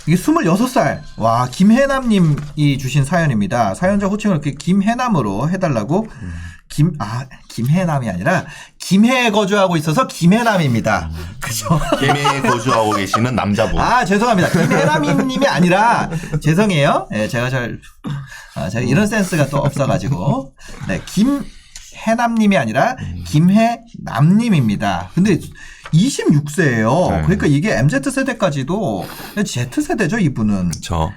이게 26살. 와, 김해남님이 주신 사연입니다. 사연자 호칭을 이렇게 김해남으로 해달라고. 김해남이 아니라 김해에 거주하고 있어서 김해남입니다. 그죠? 김해에 거주하고 계시는 남자분. 죄송합니다. 김해남님이 아니라 죄송해요. 네, 제가 제가 이런 센스가 또 없어가지고. 네, 김해남님이 아니라 김해남님입니다. 근데 26세예요. 네. 그러니까 이게 MZ세대까지도 Z세대죠, 이분은. 그렇죠.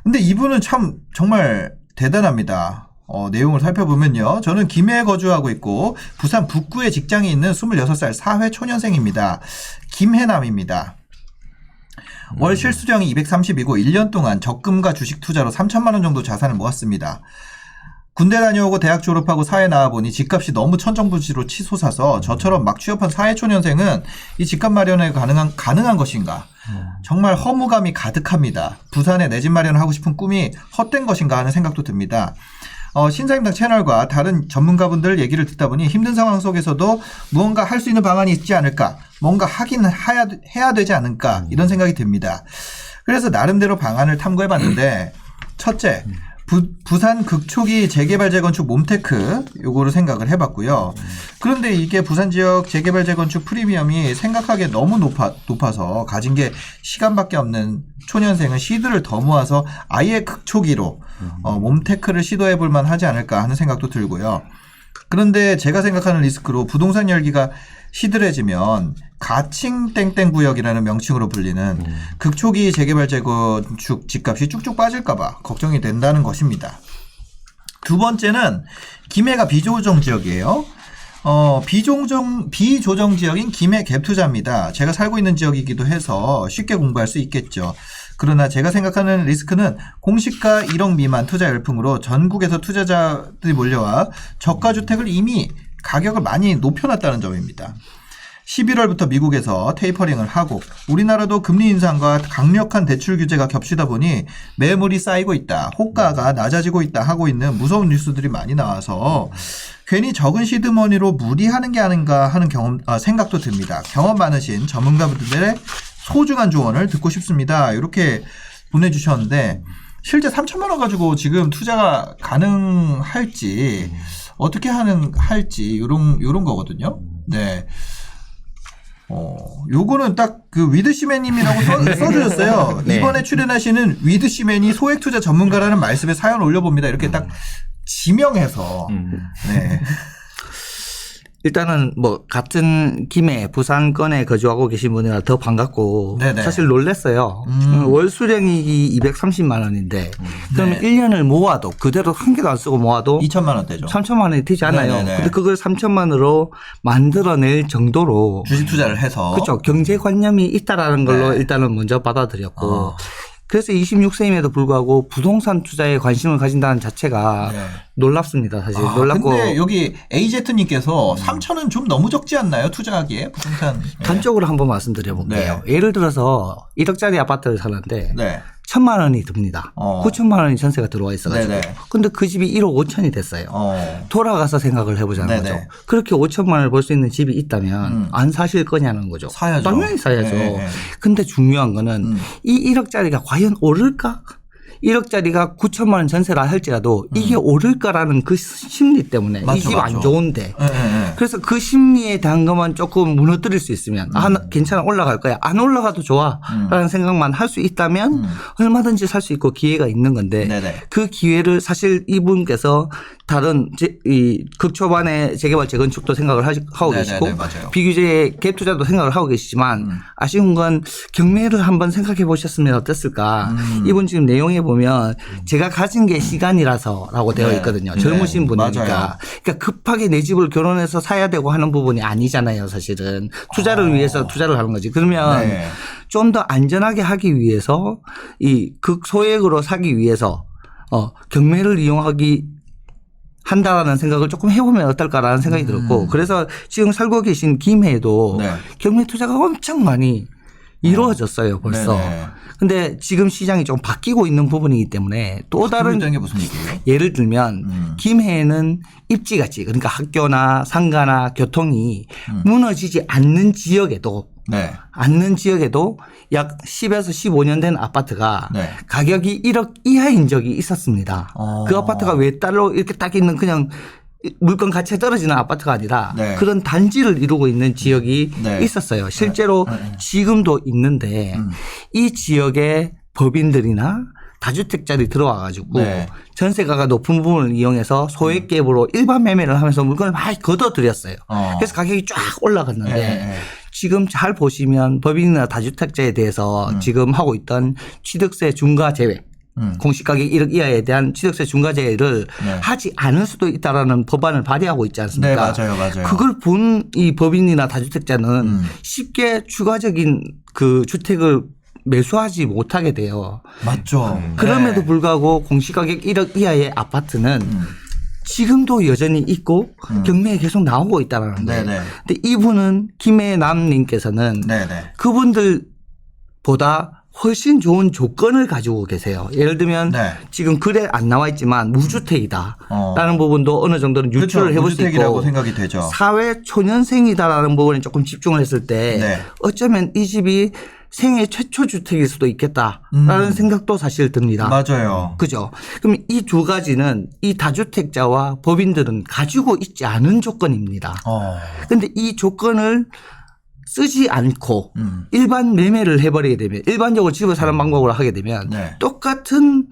근데 이분은 참 정말 대단합니다. 내용을 살펴보면요. 저는 김해에 거주하고 있고 부산 북구에 직장이 있는 26살 사회 초년생입니다. 김해남입니다. 월 실수령이 230이고 1년 동안 적금과 주식 투자로 3천만 원 정도 자산을 모았습니다. 군대 다녀오고 대학 졸업하고 사회 나와보니 집값이 너무 천정부지로 치솟아서 저처럼 막 취업한 사회초년생은 이 집값 마련에 가능한 것인가. 정말 허무감이 가득합니다. 부산에 내 집 마련을 하고 싶은 꿈이 헛된 것인가 하는 생각도 듭니다. 신사임당 채널과 다른 전문가분들 얘기를 듣다 보니 힘든 상황 속에서도 무언가 할 수 있는 방안이 있지 않을까, 뭔가 해야 되지 않을까 이런 생각이 듭니다. 그래서 나름대로 방안을 탐구해봤는데 첫째, 부산 극초기 재개발 재건축 몸테크 요거를 생각을 해봤고요. 그런데 이게 부산 지역 재개발 재건축 프리미엄이 생각하기에 너무 높아서 가진 게 시간밖에 없는 초년생은 시드를 더 모아서 아예 극초기로 몸테크를 시도해볼 만하지 않을까 하는 생각도 들고요. 그런데 제가 생각하는 리스크로 부동산 열기가 시들해지면 가칭 땡땡 구역이라는 명칭으로 불리는 극초기 재개발 재건축 집값이 쭉쭉 빠질까봐 걱정이 된다는 것입니다. 두 번째는 김해가 비조정 지역이에요. 비조정 지역인 김해 갭투자입니다. 제가 살고 있는 지역이기도 해서 쉽게 공부할 수 있겠죠. 그러나 제가 생각하는 리스크는 공시가 1억 미만 투자 열풍으로 전국에서 투자자들이 몰려와 저가주택을 이미 가격을 많이 높여놨다는 점입니다. 11월부터 미국에서 테이퍼링을 하고 우리나라도 금리 인상과 강력한 대출 규제가 겹치다 보니 매물이 쌓이고 있다, 호가가 낮아지고 있다 하고 있는 무서운 뉴스들이 많이 나와서 괜히 적은 시드머니로 무리하는 게 아닌가 하는 생각도 듭니다. 경험 많으신 전문가분들의 소중한 조언을 듣고 싶습니다. 이렇게 보내주셨는데 실제 3천만 원 가지고 지금 투자가 가능할지 어떻게 할지 요런 거거든요. 네. 요거는 딱 그 위드시맨님이라고 써주셨어요. 네. 이번에 출연하시는 위드시맨이 소액 투자 전문가라는 말씀에 사연 올려봅니다. 이렇게 딱 지명해서. 네. 일단은 뭐 같은 김해 부산권에 거주하고 계신 분이라 더 반갑고 네네. 사실 놀랐어요. 월 수령이 230만 원인데 그러면 네. 1년을 모아도 그대로 한 개도 안 쓰고 모아도 2천만 원대죠. 3천만 원이 되지 않아요. 네네네. 근데 그걸 3천만으로 만들어낼 정도로 주식 투자를 해서. 그렇죠. 경제관념이 있다라는 걸로 네. 일단은 먼저 받아들였고 그래서 26세임에도 불구하고 부동산 투자에 관심을 가진다는 자체가 네. 놀랍습니다. 사실 놀랍고. 근데 여기 AZ님께서 3천은 좀 너무 적지 않나요? 투자하기에 부동산. 네. 단적으로 한번 말씀드려 볼게요. 예를 들어서 1억짜리 아파트를 사는데 네. 1,000만 원이 듭니다. 9천만 원이 전세가 들어와 있어가지고. 네네. 근데 그 집이 1억 5천이 됐어요. 돌아가서 생각을 해보자는 네네. 거죠. 그렇게 5천만 원을 벌 수 있는 집이 있다면 안 사실 거냐는 거죠. 사야죠. 당연히 사야죠. 네. 근데 중요한 거는 이 1억짜리가 과연 오를까? 1억짜리가 9천만 원 전세라 할지라도 이게 오를까라는 그 심리 때문에 이 집 안 좋은데. 네. 그래서 그 심리에 대한 것만 조금 무너뜨릴 수 있으면 괜찮아 올라갈 거야. 안 올라가도 좋아 라는 생각만 할 수 있다면 얼마든지 살 수 있고 기회가 있는 건데 네네. 그 기회를 사실 이분께서 다른 이 극초반의 재개발 재건축도 생각을 하고 네네네, 계시고 맞아요. 비규제 갭 투자도 생각을 하고 계시지만 아쉬운 건 경매를 한번 생각해 보셨으면 어땠을까. 이분 지금 내용에 보면 제가 가진 게 시간이라서라고 되어 네. 있거든요. 네. 젊으신 분이니까. 맞아요. 그러니까 급하게 내 집을 결혼해서 사야 되고 하는 부분이 아니잖아요. 사실은 투자를 위해서 투자를 하는 거지. 그러면 네. 좀 더 안전하게 하기 위해서 이 극소액으로 사기 위해서 경매를 이용하기 한다라는 생각을 조금 해보면 어떨까라는 생각이 들었고 그래서 지금 살고 계신 김해에도 네. 경매 투자가 엄청 많이 이루어졌어요 벌써. 네네. 근데 지금 시장이 좀 바뀌고 있는 부분이기 때문에 또 다른 게 무슨 얘기예요? 예를 들면 김해에는 입지가치 그러니까 학교나 상가나 교통이 무너지지 않는 지역에도 네. 않는 지역에도 약 10에서 15년 된 아파트가 네. 가격이 1억 이하인 적이 있었습니다. 그 아파트가 왜 따로 이렇게 딱 있는 그냥 물건 가치가 떨어지는 아파트가 아니라 네. 그런 단지를 이루고 있는 지역이 네. 있었어요. 실제로 지금도 있는데 이 지역의 법인들이나 다주택자들이 들어와 가지고 네. 전세가가 높은 부분을 이용해서 소액 갭으로 일반 매매를 하면서 물건을 많이 걷어들였어요. 그래서 가격이 쫙 올라갔는데 네. 지금 잘 보시면 법인이나 다주택자에 대해서 지금 하고 있던 취득세 중과 제외 공시가격 1억 이하에 대한 취득세 중과제를 네. 하지 않을 수도 있다라는 법안을 발의하고 있지 않습니까? 네, 맞아요. 그걸 본 이 법인이나 다주택자는 쉽게 추가적인 그 주택을 매수하지 못하게 돼요. 맞죠. 그럼에도 네. 불구하고 공시가격 1억 이하의 아파트는 지금도 여전히 있고 경매에 계속 나오고 있다는 거예요. 네네. 근데 이분은 김해남님께서는 네네. 그분들보다 훨씬 좋은 조건을 가지고 계세요. 예를 들면 네. 지금 글에 안 나와 있지만 무주택이다라는 부분도 어느 정도는 유추를 해볼 수 무주택이라고 있고 생각이 되죠. 사회 초년생이다라는 부분에 조금 집중을 했을 때 네. 어쩌면 이 집이 생애 최초 주택일 수도 있겠다라는 생각도 사실 듭니다. 맞아요. 그죠? 그럼 이 두 가지는 이 다주택자와 법인들은 가지고 있지 않은 조건입니다. 그런데 이 조건을 쓰지 않고 일반 매매를 해버리게 되면 일반적으로 집을 사는 방법으로 하게 되면 네. 똑같은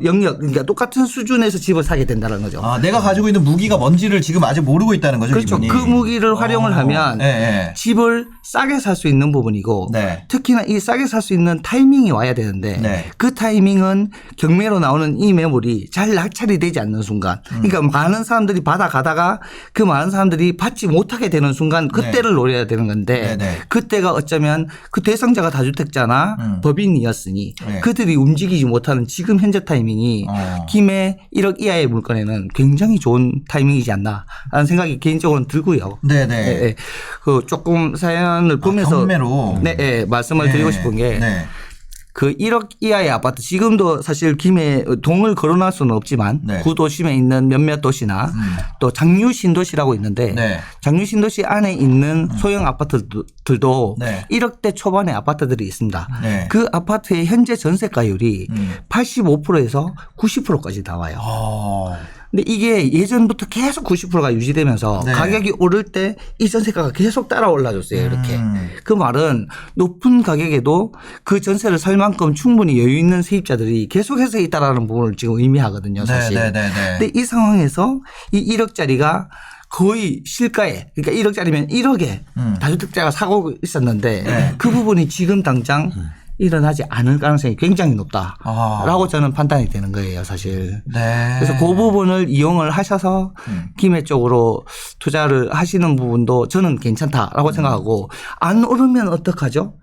영역 그러니까 똑같은 수준에서 집을 사게 된다는 거죠. 내가 가지고 있는 무기가 뭔지를 지금 아직 모르고 있다는 거죠. 그렇죠. 이분이. 그 무기를 활용을 하면 네. 집을 싸게 살 수 있는 부분이고 네. 특히나 이 싸게 살 수 있는 타이밍이 와야 되는데 네. 그 타이밍은 경매로 나오는 이 매물이 잘 낙찰이 되지 않는 순간 그러니까 많은 사람들이 받아가다가 그 많은 사람들이 받지 못하게 되는 순간 그때를 노려야 되는 건데 네. 그때가 어쩌면 그 대상자가 다주택자나 법인이었으니 네. 그들이 움직이지 못하는 지금 현재 타이밍이 김해 1억 이하의 물건에는 굉장히 좋은 타이밍이지 않나라는 생각이 개인적으로는 들고요. 네네. 네. 그 조금 사연을 보면서 경매로. 네, 말씀을 드리고 싶은 게 네. 그 1억 이하의 아파트 지금도 사실 김해 동을 거론할 수는 없지만 네. 구도심에 있는 몇몇 도시나 또 장류 신도시라고 있는데 네. 장류 신도시 안에 있는 소형 아파트들도 네. 1억대 초반의 아파트들이 있습니다. 네. 그 아파트의 현재 전세가율이 85%에서 90%까지 나와요. 근데 이게 예전부터 계속 90%가 유지되면서 네. 가격이 오를 때 이 전세가가 계속 따라 올라줬어요. 이렇게. 그 말은 높은 가격에도 그 전세를 살 만큼 충분히 여유 있는 세입자들이 계속해서 있다라는 부분을 지금 의미하거든요. 사실. 네네네. 근데 이 상황에서 이 1억짜리가 거의 실가에 그러니까 1억짜리면 1억에 다주택자가 사고 있었는데 네. 그 부분이 지금 당장 일어나지 않을 가능성이 굉장히 높다라고 저는 판단이 되는 거예요, 사실. 네. 그래서 그 부분을 이용을 하셔서 김해 쪽으로 투자를 하시는 부분도 저는 괜찮다라고 생각하고 안 오르면 어떡하죠?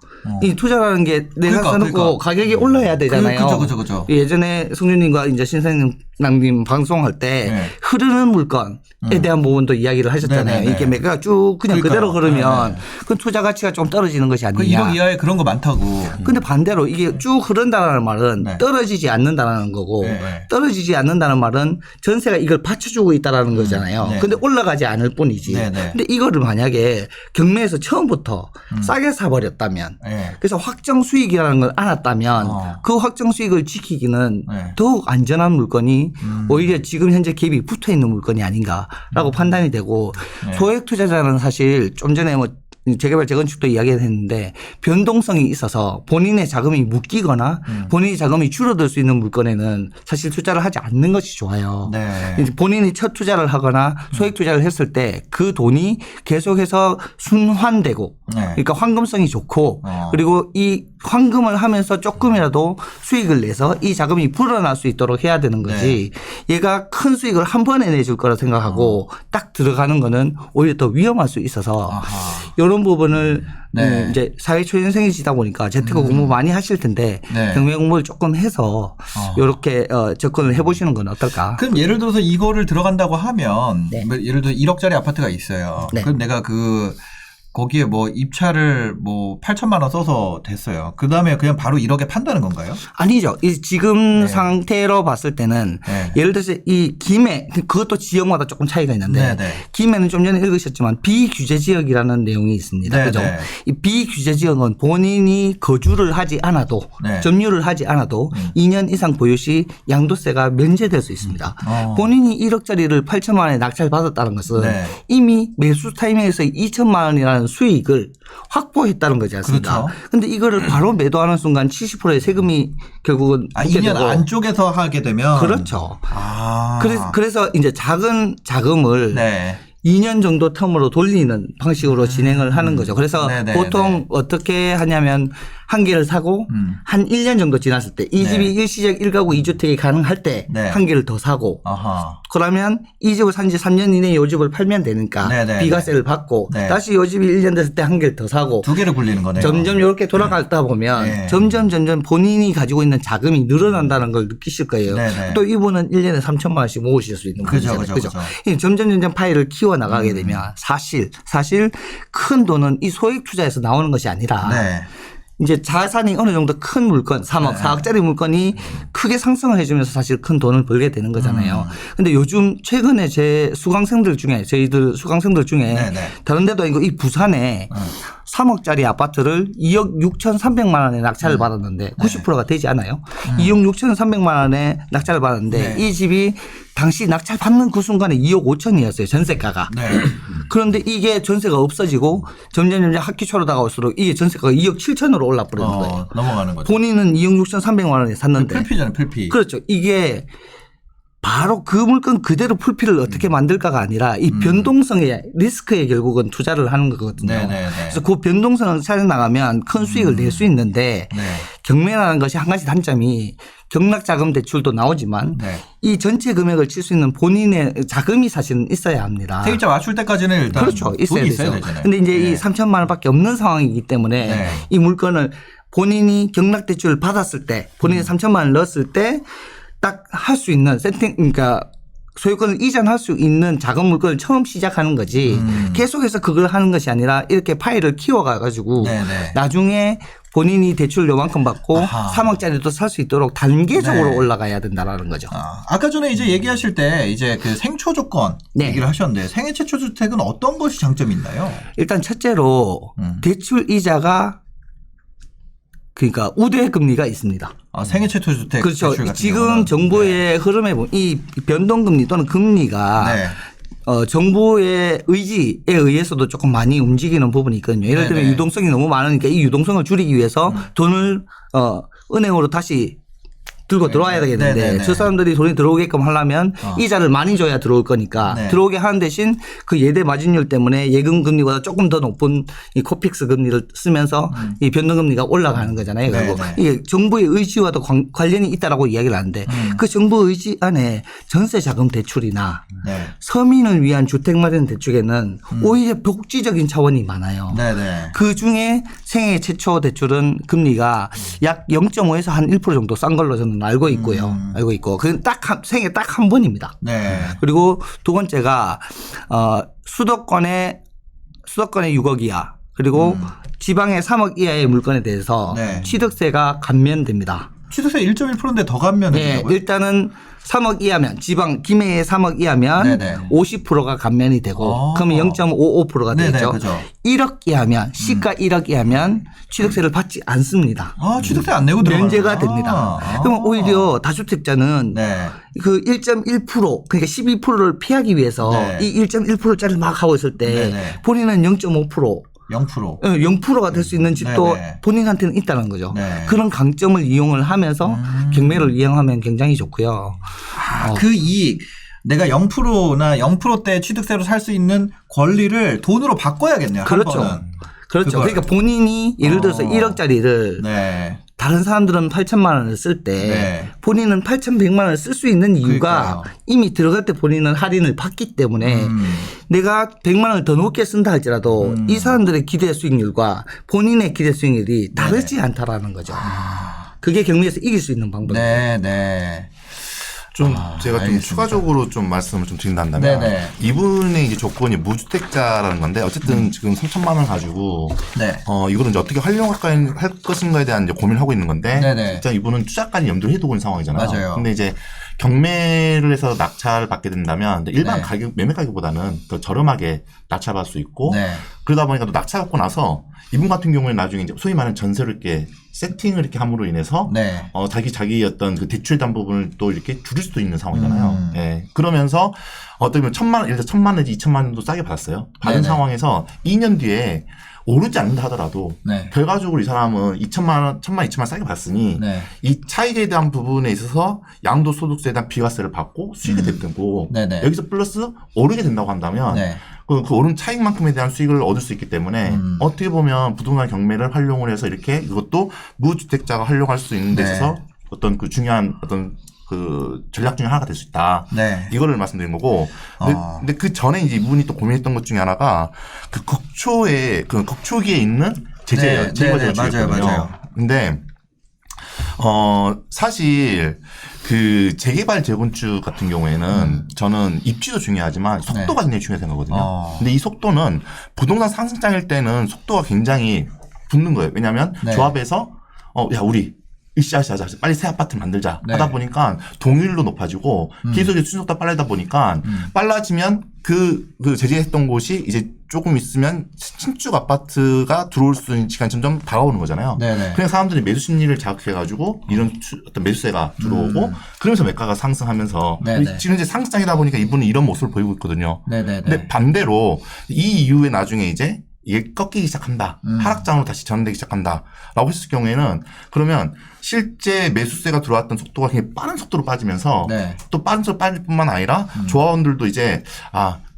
이 투자라는 게 내가 사놓고 가격이 올라야 되잖아요. 그죠. 예전에 성준님과 이제 신사장님 방송할 때 흐르는 물건에 대한 부분도 이야기를 하셨잖아요. 네네네. 이게 매가 쭉 그냥 그대로 흐르면 그 투자 가치가 좀 떨어지는 것이 그 아니냐. 1억 이하에 그런 거 많다고. 근데 반대로 이게 쭉 흐른다는 말은 네. 떨어지지 않는다는 거고 네. 떨어지지 않는다는 말은 전세가 이걸 받쳐주고 있다는 거잖아요. 네. 근데 올라가지 않을 뿐이지. 네, 네. 근데 이거를 만약에 경매에서 처음부터 싸게 사버렸다면 네. 그래서 확정 수익이라는 걸 알았다면 그 확정 수익을 지키기는 네. 더욱 안전한 물건이 오히려 지금 현재 갭이 붙어 있는 물건이 아닌가라고 판단이 되고 네. 소액 투자자는 사실 좀 전에 뭐 재개발 재건축도 이야기했는데 변동성이 있어서 본인의 자금이 묶이거나 본인의 자금이 줄어들 수 있는 물건에는 사실 투자를 하지 않는 것이 좋아요. 네. 이제 본인이 첫 투자를 하거나 소액 투자를 했을 때 그 돈이 계속해서 순환되고 네. 그러니까 황금성이 좋고 그리고 이 황금을 하면서 조금이라도 수익을 내서 이 자금이 불어날 수 있도록 해야 되는 거지 얘가 큰 수익을 한 번에 내줄 거라 생각하고 딱 들어가는 거는 오히려 더 위험할 수 있어서 이런 부분을 네. 이제 사회 초년생이시다 보니까 재테크 공부 많이 하실 텐데 네. 경매 공부를 조금 해서 이렇게 접근을 해보시는 건 어떨까? 그럼 예를 들어서 이거를 들어간다고 하면 네. 뭐 예를 들어 1억짜리 아파트가 있어요. 네. 그럼 내가 그 거기에 뭐 입찰을 뭐 8천만 원 써서 됐어요. 그 다음에 그냥 바로 1억에 판다는 건가요? 아니죠. 지금 네. 상태로 봤을 때는 네. 예를 들어서 이 김해 그것도 지역마다 조금 차이가 있는데 네. 김해는 좀 전에 읽으셨지만 비규제 지역이라는 내용이 있습니다. 네. 그죠? 네. 이 비규제 지역은 본인이 거주를 하지 않아도 네. 점유를 하지 않아도 2년 이상 보유 시 양도세가 면제될 수 있습니다. 본인이 1억짜리를 8천만 원에 낙찰 받았다는 것은 네. 이미 매수 타이밍에서 2천만 원이라는 수익을 확보했다는 거지 않습니까? 그렇죠. 근데 이거를 바로 매도하는 순간 70%의 세금이 결국은 2년 안쪽에서 하게 되면 그렇죠. 아. 그래서 이제 작은 자금을 네. 2년 정도 텀으로 돌리는 방식으로 진행을 하는 거죠. 그래서 네네, 보통 네. 어떻게 하냐면 한 개를 사고 한 1년 정도 지났을 때 이 집이 일시적 1가구 2주택이 가능할 때 네. 한 개를 더 사고 아하. 그러면 이 집을 산 지 3년 이내에 이 집을 팔면 되니까 네네, 비과세를 받고 네. 다시 이 집이 1년 됐을 때 한 개를 더 사고 두 개를 굴리는 거네요. 점점 이렇게 돌아가다 보면 네. 점점 본인이 가지고 있는 자금이 늘어난다는 걸 느끼실 거예요. 네네. 또 이분은 1년에 3천만 원씩 모으실 수 있는 그죠, 분이잖아요. 그죠, 이 점점 파일을 키워 나가게 되면 사실 큰 돈은 이 소액 투자에서 나오는 것이 아니라 네. 이제 자산이 어느 정도 큰 물건 3억, 4억짜리 물건이 크게 상승을 해주면서 사실 큰 돈을 벌게 되는 거잖아요. 근데 요즘 최근에 제 수강생들 중에 저희들 수강생들 중에 네네. 다른 데도 아니고 이 부산에 3억짜리 아파트를 2억 6,300만 원에 낙찰을 받았는데 90%가 되지 않아요. 2억 6,300만 원에 낙찰을 받았는데 네. 이 집이 당시 낙찰 받는 그 순간에 2억 5천이었어요. 전세가가. 네. 그런데 이게 전세가 없어지고 점점 학기 초로 다가올수록 이게 전세가가 2억 7천으로 올라버리는 거예요. 넘어가는 거죠. 본인은 2억 6,300만 원에 샀는데. 풀피잖아요, 풀피. 그렇죠. 이게 바로 그 물건 그대로 풀피를 어떻게 만들까가 아니라 이 변동성의 리스크에 결국은 투자를 하는 거거든요. 네네네. 그래서 그 변동성을 살려나가면 큰 수익을 낼 수 있는데 네. 경매라는 것이 한 가지 단점이 경락자금 대출도 나오지만 네. 이 전체 금액을 칠 수 있는 본인의 자금이 사실은 있어야 합니다. 세입자 맞출 때까지는 일단 그렇죠. 있어야 돈이 되죠. 있어야 되잖아요. 근데 이제 네. 이 3천만 원밖에 없는 상황이기 때문에 네. 이 물건을 본인이 경락대출을 받았을 때 본인이 3천만 원을 넣었을 때 딱 할 수 있는 세팅 그러니까 소유권을 이전할 수 있는 작은 물건을 처음 시작하는 거지 계속해서 그걸 하는 것이 아니라 이렇게 파일을 키워가지고 네네. 나중에 본인이 대출 요만큼 받고 아하. 3억짜리도 살 수 있도록 단계적으로 네. 올라가야 된다라는 거죠. 아까 전에 이제 얘기하실 때 이제 그 생초 조건 네. 얘기를 하셨는데 생애 최초 주택은 어떤 것이 장점이 있나요? 일단 첫째로 대출 이자가 그러니까 우대 금리가 있습니다. 생애 최초 주택 그렇죠. 대출 같은 지금 경우는. 정부의 흐름에 보면 이 변동금리 또는 금리가 네. 정부의 의지에 의해서도 조금 많이 움직이는 부분이 있거든요. 예를 들면 네네. 유동성이 너무 많으니까 이 유동성을 줄이기 위해서 돈을 은행으로 다시 들고 들어와야 되겠는데 네네네. 저 사람들이 돈이 들어오게끔 하려면 이자를 많이 줘야 들어올 거니까 네. 들어오게 하는 대신 그 예대 마진율 때문에 예금 금리보다 조금 더 높은 이 코픽스 금리를 쓰면서 이 변동금리가 올라가는 거잖아요. 네네. 결국 이게 정부의 의지와도 관련이 있다라고 이야기를 하는데 그 정부 의지 안에 전세 자금 대출이나 네. 서민을 위한 주택 마련 대출에는 오히려 복지적인 차원이 많아요. 네네. 그 중에 생애 최초 대출은 금리가 약 0.5에서 한 1% 정도 싼 걸로 저는 알고 있고요. 알고 있고. 그건 생애 딱 한 번입니다. 네. 그리고 두 번째가 수도권의 6억 이하 그리고 지방의 3억 이하의 물건에 대해서 네. 취득세가 감면됩니다. 취득세 1.1%인데 더 감면을 네, 된다고요? 일단은 3억 이하면 지방 김해의 3억 이하면 네네. 50%가 감면이 되고 아. 그러면 0.55%가 네네, 되죠. 그죠. 1억 이하면 시가 1억 이하면 취득세를 받지 않습니다. 취득세 안 내고 들어가는 면제가 됩니다. 그러면 오히려 다주택자는 네. 그 1.1% 그러니까 12%를 피하기 위해서 네. 이 1.1%짜리를 막 하고 있을 때 네네. 본인은 0.5% 0%. 0%가 될 수 있는 집도 네네. 본인한테는 있다는 거죠. 네. 그런 강점을 이용을 하면서 경매를 이용하면 굉장히 좋고요. 그 이익 내가 0%나 0%대 취득세로 살 수 있는 권리를 돈으로 바꿔야겠네요. 그렇죠. 한 번은. 그렇죠. 그걸. 그러니까 본인이 예를 들어서 1억짜리를 네. 다른 사람들은 8천만 원을 쓸 때 네. 본인은 8,100만 원을 쓸 수 있는 이유가 그러니까요. 이미 들어갈 때 본인은 할인을 받기 때문에 내가 100만 원을 더 높게 쓴다 할지라도 이 사람들의 기대 수익률과 본인의 기대 수익률이 다르지 않다라는 거죠. 그게 경매에서 이길 수 있는 방법이에요. 네, 네. 좀 제가 좀 알겠습니다. 추가적으로 좀 말씀을 좀 드린다면 네네. 이분의 이제 조건이 무주택자라는 건데 어쨌든 지금 3천만 원 가지고 네. 이거를 이제 어떻게 활용할 것인가에 대한 이제 고민을 하고 있는 건데 네네. 진짜 이분은 투자까지 염두를 해두고 있는 상황이잖아요. 맞아요. 근데 이제 경매를 해서 낙찰을 받게 된다면 일반 네. 가격 매매 가격보다는 더 저렴하게 낙찰받을 수 있고 네. 그러다 보니까 또 낙찰받고 나서 이분 같은 경우에는 나중에 이제 소위 말하는 전세를 이렇게 세팅을 이렇게 함으로 인해서 네. 자기 어떤 그 대출 담 부분을 또 이렇게 줄일 수도 있는 상황이잖아요. 예. 그러면서 어떻게 보면 1,000만 원, 예를 들어 1,000만 원 내지 2,000만 원도 싸게 받았어요. 받은 네네. 상황에서 2년 뒤에 오르지 않는다 하더라도 네. 결과적으로 결과적으로 이 사람은 2,000만 원, 1,000만 원, 2,000만 원 싸게 받았으니 네. 이 차익에 대한 부분에 있어서 양도소득세에 대한 비과세를 받고 수익이 됐고 네네. 여기서 플러스 오르게 된다고 한다면 네. 그 오른 차익만큼에 대한 수익을 얻을 수 있기 때문에 어떻게 보면 부동산 경매를 활용을 해서 이렇게 이것도 무주택자가 활용할 수 있는 데 네. 있어서 어떤 그 중요한 어떤 그 전략 중에 하나가 될 수 있다. 네. 이거를 말씀드린 거고. 근데 그 전에 이제 이분이 또 고민했던 것 중에 하나가 그 극초기에 있는 제재예요. 네, 제거 네, 제도였거든요. 맞아요. 근데 사실 그 재개발 재건축 같은 경우에는 저는 입지도 중요하지만 속도가 굉장히 중요하다고 생각하거든요. 근데 이 속도는 부동산 상승장일 때는 속도가 굉장히 붙는 거예요. 왜냐하면 네. 조합에서 야 우리 으쌰으쌰 빨리 새 아파트 만들자 네. 하다 보니까 동일로 높아지고 계속 수준속도 빨라지다 보니까 빨라지면 그 제재했던 곳이 이제 조금 있으면 신축 아파트가 들어올 수 있는 시간이 점점 다가오는 거잖아요. 네네. 그냥 사람들이 매수 심리를 자극해가지고 이런 어떤 매수세가 들어오고 그러면서 매가가 상승하면서 네네. 지금 이제 상승장이다 보니까 이분은 이런 모습을 보이고 있거든요. 네네네. 근데 반대로 이 이후에 나중에 이제 이게 꺾이기 시작한다. 하락장으로 다시 전환되기 시작한다. 라고 했을 경우에는 그러면 실제 매수세가 들어왔던 속도가 굉장히 빠른 속도로 빠지면서 네. 또 빠른 속도로 빠질 뿐만 아니라 조합원들도 이제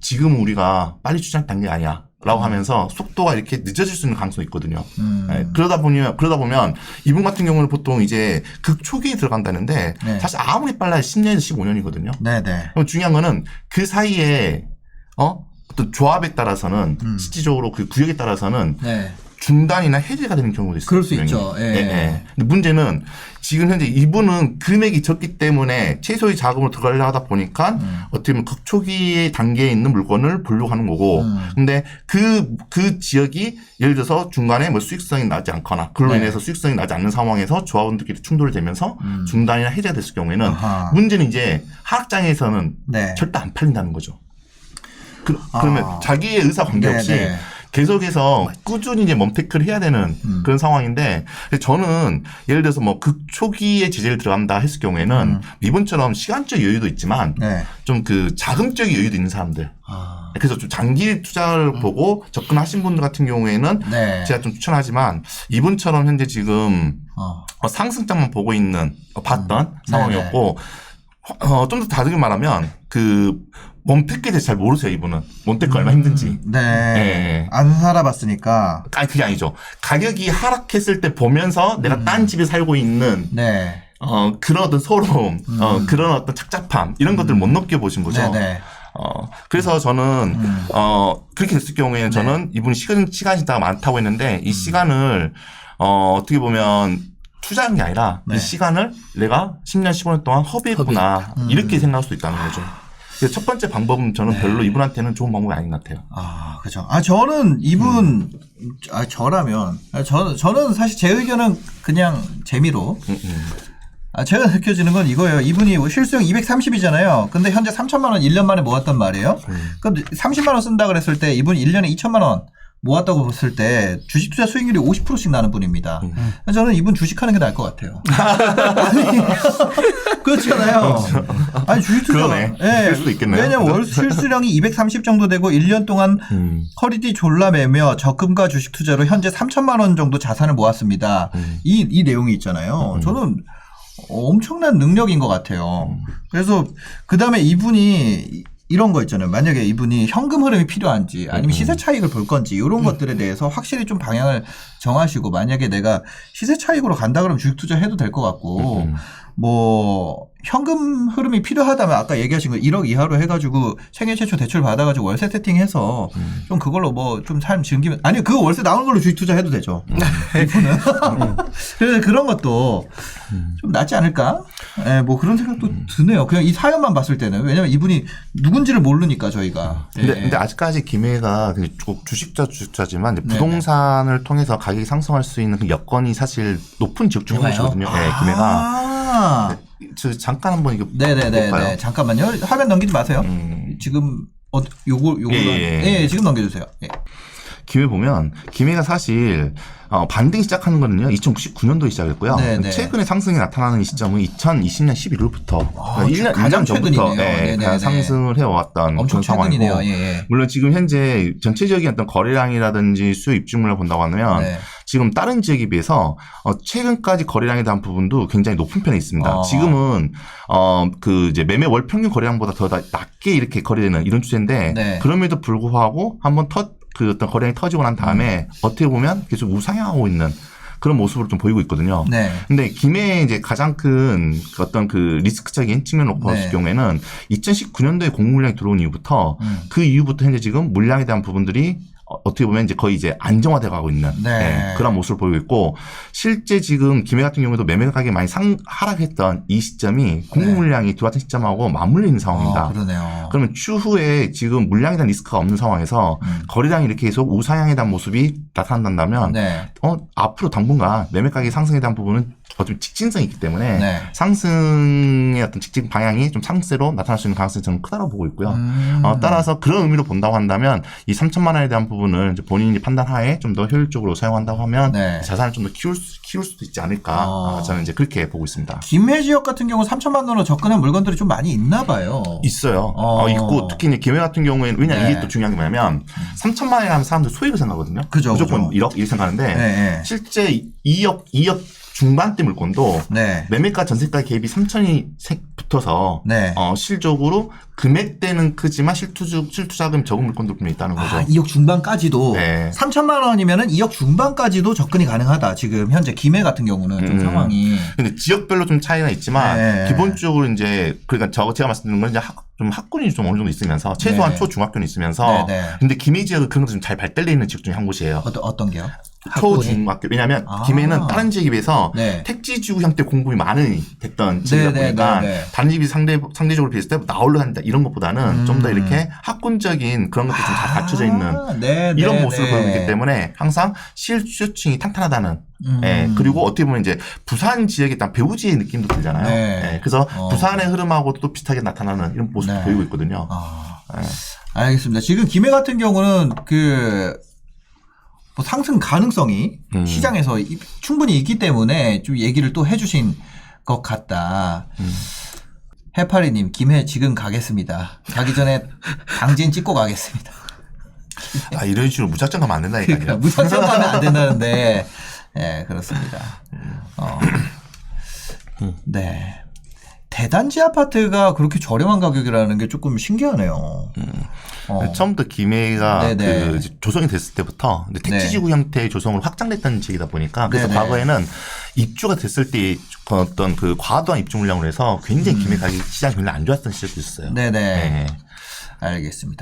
지금 우리가 빨리 추진할 단계 아니야. 라고 하면서 속도가 이렇게 늦어질 수 있는 가능성이 있거든요. 네, 그러다 보면 이분 같은 경우는 보통 이제 극초기에 들어간다는데 네. 사실 아무리 빨라야 10년에서 15년이거든요. 네네. 그럼 중요한 거는 그 사이에 어떤 조합에 따라서는 실질적으로 그 구역에 따라서는 네. 중단이나 해제가 되는 경우도 있어요. 그럴 수 분명히. 있죠. 예. 근데 문제는 지금 현재 이분은 금액이 적기 때문에 최소의 자금으로 들어가려고 하다 보니까 어떻게 보면 극초기의 단계에 있는 물건을 보려고 하는 거고 근데 그 지역이 예를 들어서 중간에 뭐 수익성이 나지 않거나 그로 네. 인해서 수익성이 나지 않는 상황에서 조합원들끼리 충돌이 되면서 중단이나 해제가 됐을 경우에는 아하. 문제는 이제 하락장에서는 네. 절대 안 팔린다는 거죠. 그러면 자기의 의사 관계없이 네네. 계속해서 꾸준히 이제 멈테크를 해야 되는 그런 상황인데 저는 예를 들어서 뭐 극초기에 제재를 들어간다 했을 경우에는 이번처럼 시간적 여유도 있지만 네. 좀 그 자금적 여유도 있는 사람들 그래서 좀 장기 투자를 보고 접근하신 분들 같은 경우에는 네. 제가 좀 추천하지만 이분처럼 현재 지금 상승장만 보고 있는 봤던 상황이었고 좀 더 다르게 말하면 그 몬테크에 대해서 잘 모르세요, 이분은. 몬테크 얼마나 힘든지. 네. 네. 안 살아봤으니까. 아니, 그게 아니죠. 가격이 하락했을 때 보면서 내가 딴 집에 살고 있는, 네. 그런 어떤 소름, 그런 어떤 착잡함, 이런 것들을 못 느껴보신 거죠. 네네. 그래서 저는, 그렇게 됐을 경우에는 저는 이분이 시간이 다 많다고 했는데 이 시간을, 어떻게 보면 투자한 게 아니라 네. 이 시간을 내가 10년, 15년 동안 허비했구나. 이렇게 생각할 수 있다는 거죠. 그래서 첫 번째 방법은 저는 별로 이분한테는 좋은 방법이 아닌 것 같아요. 그죠. 저는 이분, 저라면, 저는 사실 제 의견은 그냥 재미로. 제가 느껴지는 건 이거예요. 이분이 실수령 230이잖아요. 근데 현재 3천만 원 1년 만에 모았단 말이에요. 그럼 30만 원 쓴다 그랬을 때 이분이 1년에 2천만 원 모았다고 봤을 때 주식 투자 수익률이 50%씩 나는 분입니다. 저는 이분 주식하는 게 나을 것 같아요. 아니, 그렇잖아요. 아니 주식 투자. 그러네. 그럴 수도 있겠네요. 왜냐면 월 실수령이 230 정도 되고 1년 동안 허리띠 졸라 매며 적금과 주식 투자로 현재 3천만 원 정도 자산을 모았습니다. 이 내용이 있잖아요. 저는 엄청난 능력인 것 같아요. 그래서 그 다음에 이분이 이런 거 있잖아요. 만약에 이분이 현금 흐름이 필요한지 아니면 시세 차익을 볼 건지 이런 것들에 대해서 확실히 좀 방향을 정하시고 만약에 내가 시세 차익으로 간다 그러면 주식 투자해도 될 것 같고 뭐 현금 흐름이 필요하다면 아까 얘기하신 거 1억 이하로 해가지고 생애 최초 대출 받아가지고 월세 세팅해서 좀 그걸로 뭐 좀 삶 즐기면 아니 그 월세 나오는 걸로 주식 투자해도 되죠. 이분은 그래서 그런 것도 좀 낫지 않을까? 예, 뭐 그런 생각도 드네요. 그냥 이 사연만 봤을 때는. 왜냐면 이분이 누군지를 모르니까 저희가. 예. 근데 아직까지 김해가 꼭 주식자지만 부동산을 통해서 가격이 상승할 수 있는 그 여건이 사실 높은 지역 중 하나거든요. 네, 김해가. 저 잠깐 한번 이거 네네네. 볼까요? 잠깐만요. 화면 넘기지 마세요. 지금 요거 예, 지금 넘겨주세요. 예. 김해 보면 김해가 사실 반등이 시작하는 거는요 2019년도에 시작했고요. 네네. 최근에 상승이 나타나는 시점은 2020년 11월부터 가장 1년 전부터 최근이네요. 네네네. 상승을 해왔던 엄청 그런 상황이고 최근이네요. 예. 물론 지금 현재 전체적인 어떤 거래량이라든지 수요 입주물을 본다고 하면 네. 지금 다른 지역에 비해서 최근까지 거래량에 대한 부분도 굉장히 높은 편에 있습니다. 지금은 그 이제 매매 월 평균 거래량보다 더 낮게 이렇게 거래되는 이런 추세인데 네. 그럼에도 불구하고 한번 그 어떤 거래량이 터지고 난 다음에 어떻게 보면 계속 우상향하고 있는 그런 모습을 좀 보이고 있거든요. 네. 근데 김해의 이제 가장 큰 어떤 그 리스크적인 측면으로 봤을 경우에는 2019년도에 공급 물량이 들어온 이후부터 그 이후부터 현재 지금 물량에 대한 부분들이 어떻게 보면 이제 거의 이제 안정화돼 가고 있는 그런 모습을 보이고 있고 실제 지금 김해 같은 경우에도 매매 가격이 많이 하락했던 이 시점이 공급 물량이 들어왔던 시점하고 맞물려 있는 상황입니다. 그러네요. 그러면 추후에 지금 물량에 대한 리스크가 없는 상황에서 거래량이 이렇게 계속 우상향에 대한 모습이 나타난다면 앞으로 당분간 매매 가격 상승에 대한 부분은 어차피 직진성이 있기 때문에 상승의 어떤 직진 방향이 좀 상세로 나타날 수 있는 가능성이 저는 크다고 보고 있고요. 따라서 그런 의미로 본다고 한다면 이 3천만 원에 대한 부분을 이제 본인이 판단하에 좀 더 효율적으로 사용한다고 하면 자산을 좀 더 키울 수도 있지 않을까. 저는 이제 그렇게 보고 있습니다. 김해 지역 같은 경우 3천만 원으로 접근한 물건들이 좀 많이 있나 봐요. 있어요. 있고 특히 이제 김해 같은 경우에는 왜냐면 이게 또 중요한 게 뭐냐면 3천만 원이라면 하면 사람들 소액을 생각하거든요. 그죠, 무조건 1억 이렇게 생각하는데 실제 2억 중반대 물건도 매매가 전세가 갭이 3천이 붙어서 실적으로 금액대는 크지만 실투자금이 적은 물건도 분명히 있다는 거죠. 2억 중반까지도 3천만 원이면은 2억 중반까지도 접근이 가능하다. 지금 현재 김해 같은 경우는 좀 상황이. 근데 지역별로 좀 차이가 있지만 기본적으로 이제 그러니까 제가 말씀드린 건 이제 좀 학군이 좀 어느 정도 있으면서 최소한 초중학교는 있으면서 근데 김해 지역은 그런 것도 좀 잘 발달되어 있는 지역 중에 한 곳이에요. 어떤 게요? 초중학교. 왜냐하면 김해는 다른 지역에 비해서 택지지구 형태 공급이 많이 됐던 지역이다 보니까 다른 집이 상대적으로 비했을 때 나홀로 한다 이런 것보다는 좀 더 이렇게 학군적인 그런 것도 좀 잘 갖춰져 있는 이런 모습을 보이고 있기 때문에 항상 실수요층이 탄탄하다는 그리고 어떻게 보면 이제 부산 지역에 딱 배후지의 느낌도 들잖아요. 그래서 부산의 흐름하고도 또 비슷하게 나타나는 이런 모습을 보이고 있거든요. 알겠습니다. 지금 김해 같은 경우는 뭐 상승 가능성이 시장에서 충분히 있기 때문에 좀 얘기를 또 해주신 것 같다. 해파리님, 김해 지금 가겠습니다. 가기 전에 당진 찍고 가겠습니다. 이런 식으로 무작정 가면 안 된다니까요. 그러니까 무작정 가면 안 된다는데, 그렇습니다. 네. 대단지 아파트가 그렇게 저렴한 가격이라는 게 조금 신기하네요. 처음부터 김해가 그 조성이 됐을 때부터 택지지구 형태의 조성으로 확장됐던 지역이다 보니까 그래서 과거에는 입주가 됐을 때 어떤 그 과도한 입주 물량으로 해서 굉장히 김해 가격 시장이 별로 안 좋았던 시절도 있었어요. 알겠습니다.